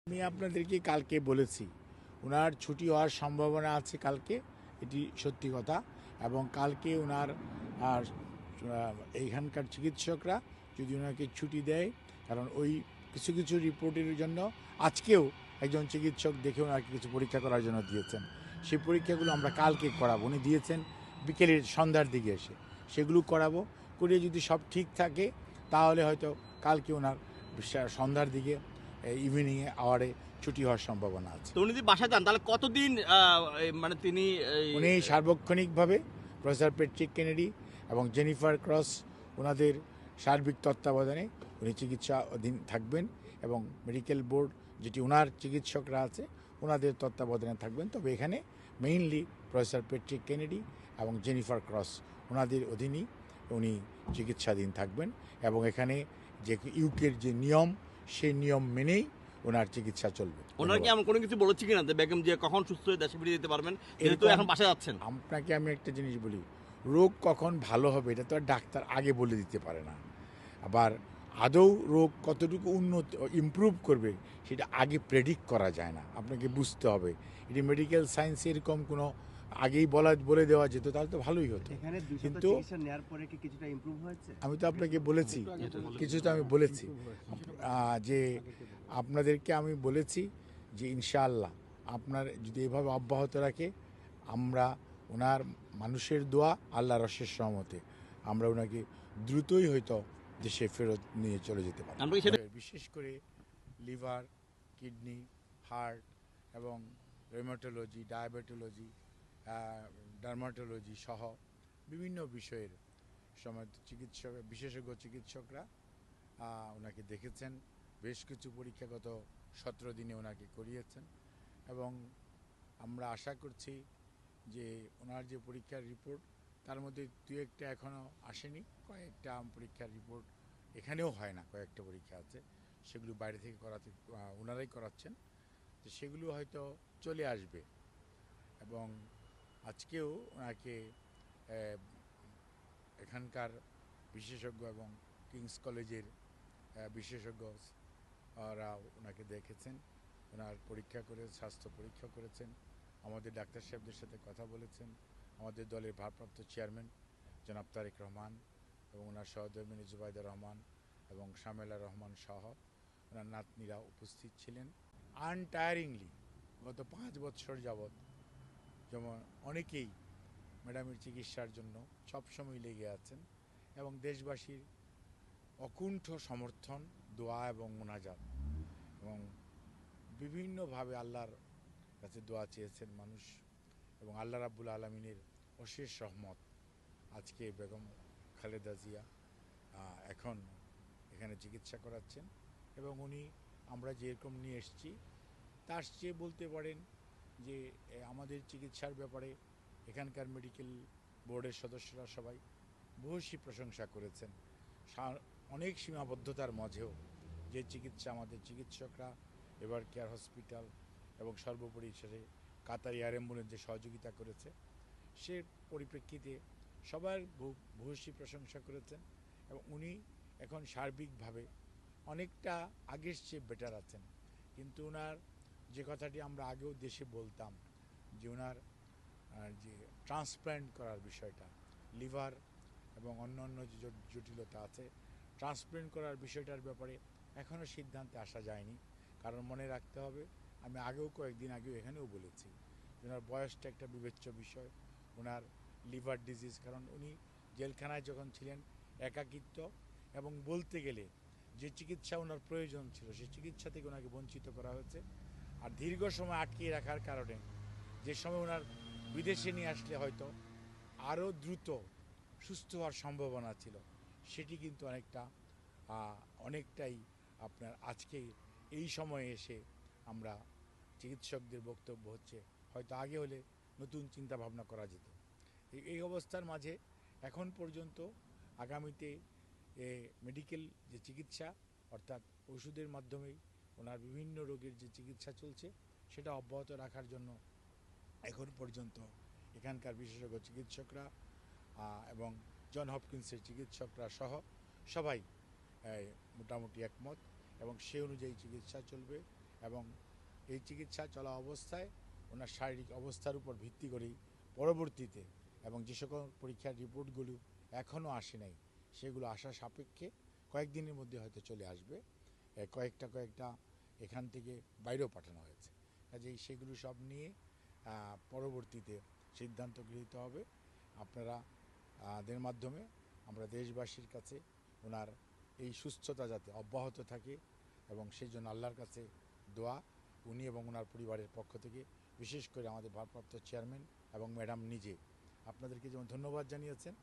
আমি আপনাদেরকে কালকে বলেছি ওনার ছুটি হওয়ার সম্ভাবনা আছে কালকে, এটি সত্যি কথা। এবং কালকে ওনার আর এইখানকার চিকিৎসকরা যদি ওনাকে ছুটি দেয়, কারণ ওই কিছু কিছু রিপোর্টের জন্য আজকেও একজন চিকিৎসক দেখে ওনাকে কিছু পরীক্ষা করার জন্য দিয়েছেন। সেই পরীক্ষাগুলো আমরা কালকে করাবো। উনি দিয়েছেন বিকেলের সন্ধ্যার দিকে এসে, সেগুলো করাবো। করে যদি সব ঠিক থাকে তাহলে হয়তো কালকে ওনার সন্ধ্যার দিকে ইভিনিংয়ে আওয়ারে ছুটি হওয়ার সম্ভাবনা আছে। তো উনি যদি বাসায় যান তাহলে কতদিন মানে তিনি উনি সার্বক্ষণিকভাবে প্রফেসর প্যাট্রিক কেনেডি এবং জেনিফার ক্রস ওনাদের সার্বিক তত্ত্বাবধানে উনি চিকিৎসা অধীন থাকবেন, এবং মেডিকেল বোর্ড যেটি ওনার চিকিৎসকরা আছে ওনাদের তত্ত্বাবধানে থাকবেন। তবে এখানে মেইনলি প্রফেসর প্যাট্রিক কেনেডি এবং জেনিফার ক্রস ওনাদের অধীনেই উনি চিকিৎসাধীন থাকবেন, এবং এখানে যে ইউকের যে নিয়ম সেই নিয়ম মেনেই ওনার চিকিৎসা চলবে। ওনার কি এমন কোনো কিছু বলেছে কিনা যে বেগম যে কখন সুস্থ হয়ে দেশে ফিরে যেতে পারবেন, যেহেতু এখন বাসায় যাচ্ছেন? আপনাকে আমি একটা জিনিস বলি, রোগ কখন ভালো হবে এটা তো আর ডাক্তার আগে বলে দিতে পারে না। আবার আদৌ রোগ কতটুকু উন্নত ইমপ্রুভ করবে সেটা আগে প্রেডিক্ট করা যায় না, আপনাকে বুঝতে হবে। এটি মেডিকেল সায়েন্সে এরকম কোনো আগেই বলে দেওয়া যেত তাহলে তো ভালোই হতো। কিন্তু আমি তো আপনাকে বলেছি, কিছুটা আমি বলেছি যে আপনাদেরকে আমি বলেছি যে ইনশাআল্লাহ আপনার যদি এভাবে অব্যাহত রাখে, আমরা ওনার মানুষের দোয়া আল্লাহর অশেষ সহমতে আমরা ওনাকে দ্রুতই হয়তো দেশে ফেরত নিয়ে চলে যেতে পারি। বিশেষ করে লিভার, কিডনি, হার্ট এবং রেমাটোলজি, ডায়াবেটোলজি, ডার্মাটোলজি সহ বিভিন্ন বিষয়ের সময় বিশেষজ্ঞ চিকিৎসকরা ওনাকে দেখেছেন। বেশ কিছু পরীক্ষাগত 17 দিনে ওনাকে করিয়েছেন, এবং আমরা আশা করছি যে ওনার যে পরীক্ষার রিপোর্ট তার মধ্যে দু একটা এখনও আসেনি, কয়েকটা পরীক্ষার রিপোর্ট এখানেও হয় না, কয়েকটা পরীক্ষা আছে সেগুলো বাইরে থেকে ওনারাই করাচ্ছেন, তো সেগুলো হয়তো চলে আসবে। এবং আজকেও ওনাকে এখানকার বিশেষজ্ঞ এবং কিংস কলেজের বিশেষজ্ঞরা ওনাকে দেখেছেন, ওনার পরীক্ষা করে স্বাস্থ্য পরীক্ষা করেছেন, আমাদের ডাক্তার সাহেবদের সাথে কথা বলেছেন। আমাদের দলের ভারপ্রাপ্ত চেয়ারম্যান জনাব তারেক রহমান এবং ওনার সহধর্মিনী জুবাইদা রহমান এবং শামেলা রহমান সহ ওনার নাতনিরা উপস্থিত ছিলেন। আনটায়ারিংলি গত 5 বছর যাবৎ যেমন অনেকেই ম্যাডামের চিকিৎসার জন্য সবসময় লেগে আছেন, এবং দেশবাসীর অকুণ্ঠ সমর্থন, দোয়া এবং মোনাজাত, এবং বিভিন্নভাবে আল্লাহর কাছে দোয়া চেয়েছেন মানুষ, এবং আল্লাহ রাব্বুল আলমিনের অশেষ রহমত আজকে বেগম খালেদা জিয়া এখন এখানে চিকিৎসা করাচ্ছেন। এবং উনি আমরা যেরকম নিয়ে এসেছি তার চেয়ে বলতে পারেন যে আমাদের চিকিৎসার ব্যাপারে এখানকার মেডিকেল বোর্ডের সদস্যরা সবাই ভূয়সী প্রশংসা করেছেন। অনেক সীমাবদ্ধতার মাঝেও যে চিকিৎসা আমাদের চিকিৎসকরা এবার কেয়ার হসপিটাল এবং সর্বোপরি সেটা কাতার এয়ার অ্যাম্বুলেন্স যে সহযোগিতা করেছে, সে পরিপ্রেক্ষিতে সবার ভূয়সী প্রশংসা করেছেন। এবং উনি এখন সার্বিকভাবে অনেকটা আগের চেয়ে বেটার আছেন। কিন্তু ওনার যে কথাটি আমরা আগেও দেশে বলতাম যে ওনার যে ট্রান্সপ্ল্যান্ট করার বিষয়টা, লিভার এবং অন্যান্য যে জটিলতা আছে, ট্রান্সপ্ল্যান্ট করার বিষয়টার ব্যাপারে এখনও সিদ্ধান্তে আসা যায়নি। কারণ মনে রাখতে হবে, আমি কয়েকদিন আগেও এখানেও বলেছি ওনার বয়সটা একটা বিবেচ্য বিষয়। ওনার লিভার ডিজিজ, কারণ উনি জেলখানায় যখন ছিলেন একাকিত্ব এবং বলতে গেলে যে চিকিৎসা ওনার প্রয়োজন ছিল সেই চিকিৎসা থেকে ওনাকে বঞ্চিত করা হয়েছে। আর দীর্ঘ সময় আটকিয়ে রাখার কারণে যে সময় ওনার বিদেশে নিয়ে আসলে হয়তো আরও দ্রুত সুস্থ হওয়ার সম্ভাবনা ছিল, সেটি কিন্তু অনেকটাই আপনার আজকে এই সময়ে এসে আমরা চিকিৎসকদের বক্তব্য হচ্ছে হয়তো আগে হলে নতুন চিন্তা ভাবনা করা যেত। এই অবস্থার মাঝে এখন পর্যন্ত আগামীতে মেডিকেল যে চিকিৎসা অর্থাৎ ওষুধের মাধ্যমেই ওনার বিভিন্ন রোগের যে চিকিৎসা চলছে সেটা অব্যাহত রাখার জন্য এখন পর্যন্ত এখানকার বিশেষজ্ঞ চিকিৎসকরা এবং জন হপকিন্সের চিকিৎসকরা সহ সবাই মোটামুটি একমত, এবং সে অনুযায়ী চিকিৎসা চলবে। এবং এই চিকিৎসা চলা অবস্থায় ওনার শারীরিক অবস্থার উপর ভিত্তি করেই পরবর্তীতে এবং যে সকল পরীক্ষার রিপোর্টগুলো এখনও আসে নাই সেগুলো আসা সাপেক্ষে কয়েকদিনের মধ্যে হয়তো চলে আসবে। কয়েকটা এখান থেকে বাইরেও পাঠানো হয়েছে, কাজেই সেগুলো সব নিয়ে পরবর্তীতে সিদ্ধান্ত গৃহীত হবে। আপনারা দের মাধ্যমে আমরা দেশবাসীর কাছে ওনার এই সুস্থতা যাতে অব্যাহত থাকে এবং সেই জন্য আল্লাহর কাছে দোয়া, উনি এবং ওনার পরিবারের পক্ষ থেকে, বিশেষ করে আমাদের ভারপ্রাপ্ত চেয়ারম্যান এবং ম্যাডাম নিজে আপনাদেরকে যেমন ধন্যবাদ জানিয়েছেন,